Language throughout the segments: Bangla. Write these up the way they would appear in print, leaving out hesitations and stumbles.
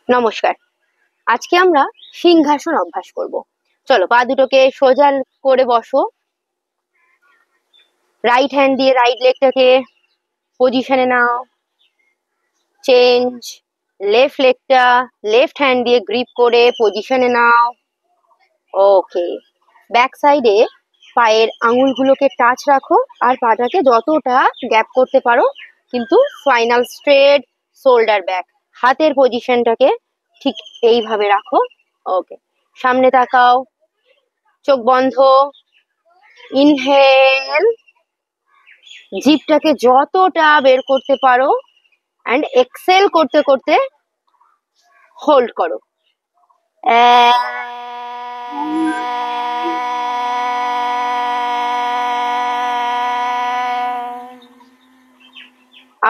নমস্কার। আজকে আমরা সিংহাসন অভ্যাস করব। চলো, পা দুটোকে সোজা করে বসো। রাইট হ্যান্ড দিয়ে রাইট লেগটাকে পজিশনে নাও। চেঞ্জ। লেফট লেগটা লেফট হ্যান্ড দিয়ে গ্রিপ করে পজিশনে নাও। ওকে। ব্যাক সাইডে পায়ের আঙুলগুলোকে টাচ রাখো আর পাটাকে যতটা গ্যাপ করতে পারো, কিন্তু ফাইনাল স্ট্রেট, শোল্ডার ব্যাক। হাতের পজিশনটাকে ঠিক এইভাবে রাখো। ওকে, সামনে তাকাও, চোখ বন্ধ। ইনহেল, জিভটাকে যতটা বের করতে পারো অ্যান্ড এক্সেল করতে করতে হোল্ড করো।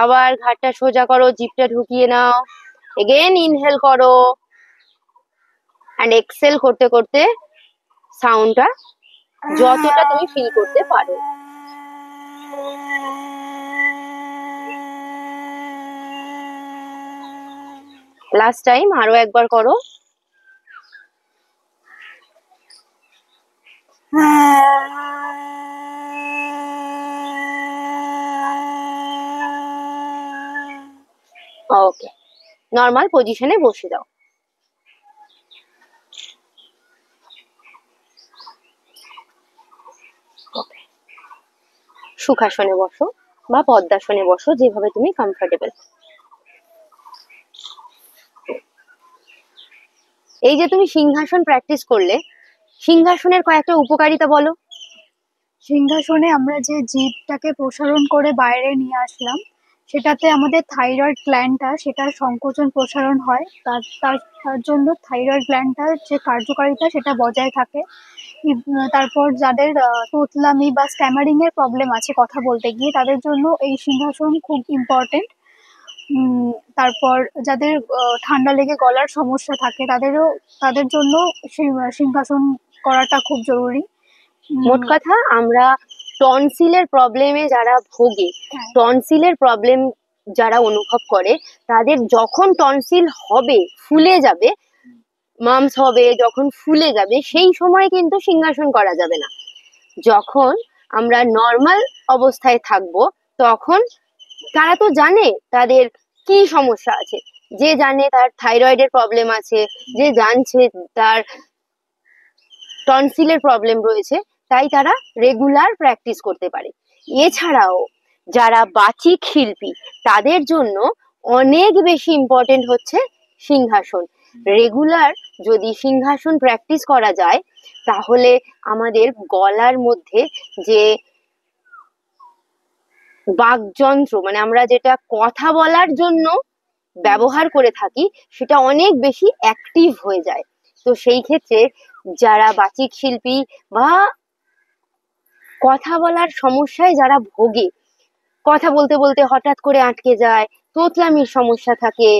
আবার ঘাটটা সোজা করো, জিভটা ঢুকিয়ে নাও। এগেন ইনহেল করো অ্যান্ড এক্সেল করতে করতে সাউন্ডটা যতটা তুমি ফিল করতে পারো। লাস্ট টাইম আরো একবার করো। ওকে, নর্মাল পজিশনে বসে দাও। সুখাসনে বসো বা পদ্মাসনে বসো, যেভাবে তুমি কমফোর্টেবল। এই যে তুমি সিংহাসন প্র্যাকটিস করলে, সিংহাসনের কয়েকটা উপকারিতা বলো। সিংহাসনে আমরা যে জিভটাকে প্রসারণ করে বাইরে নিয়ে আসলাম, সেটাতে আমাদের থাইরয়েড গ্ল্যান্ডটা সেটার সংকোচন প্রসারণ হয়, তার জন্য থাইরয়েড গ্ল্যান্ডটার যে কার্যকারিতা সেটা বজায় থাকে। তারপর যাদের তোতলামি বা স্ট্যামারিং এর প্রবলেম আছে কথা বলতে গিয়ে, তাদের জন্য এই সিংহাসন খুব ইম্পর্টেন্ট। তারপর যাদের ঠান্ডা লেগে গলার সমস্যা থাকে, তাদের জন্য সিংহাসন করাটা খুব জরুরি। মোট কথা, আমরা টনসিলের প্রবলেমে যারা ভোগে, টনসিলের প্রবলেম যারা অনুভব করে, তাদের যখন টনসিল হবে, ফুলে যাবে, মামস হবে, যখন ফুলে যাবে, সেই সময় কিন্তু সিংহাসন করা যাবে না। যখন আমরা নর্মাল অবস্থায় থাকবো, তখন তারা তো জানে তাদের কি সমস্যা আছে। যে জানে তার থাইরয়েডের প্রবলেম আছে, যে জানছে তার টনসিলের প্রবলেম রয়েছে, তাই তারা রেগুলার প্র্যাকটিস করতে পারে। এছাড়াও যারা বাচিক শিল্পী, তাদের জন্য অনেক বেশি ইম্পর্টেন্ট হচ্ছে সিংহাসন। রেগুলার যদি সিংহাসন প্র্যাকটিস করা যায়, তাহলে আমাদের গলার মধ্যে যে বাকযন্ত্র, মানে আমরা যেটা কথা বলার জন্য ব্যবহার করে থাকি, সেটা অনেক বেশি অ্যাক্টিভ হয়ে যায়। তো সেই ক্ষেত্রে যারা বাচিক শিল্পী বা কথা বলার সমস্যায় যারা ভোগে, কথা বলতে বলতে হঠাৎ করে আটকে যায়, তোতলামির সমস্যা থাকে,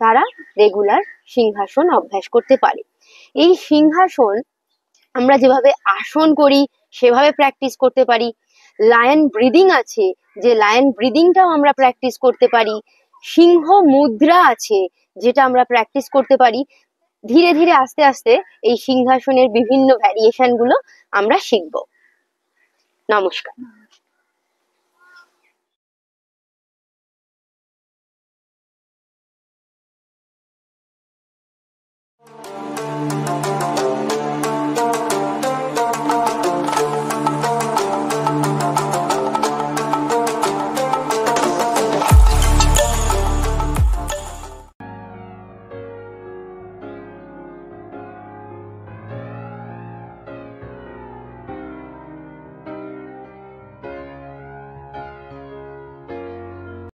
তারা রেগুলার সিংহাসন অভ্যাস করতে পারে। এই সিংহাসন আমরা যেভাবে আসন করি সেভাবে প্র্যাকটিস করতে পারি। লায়ন ব্রিদিং আছে, যে লায়ন ব্রিদিংটাও আমরা প্র্যাকটিস করতে পারি। সিংহ মুদ্রা আছে, যেটা আমরা প্র্যাকটিস করতে পারি। ধীরে ধীরে আস্তে আস্তে এই সিংহাসনের বিভিন্ন ভ্যারিয়েশন গুলো আমরা শিখব। নমস্কার।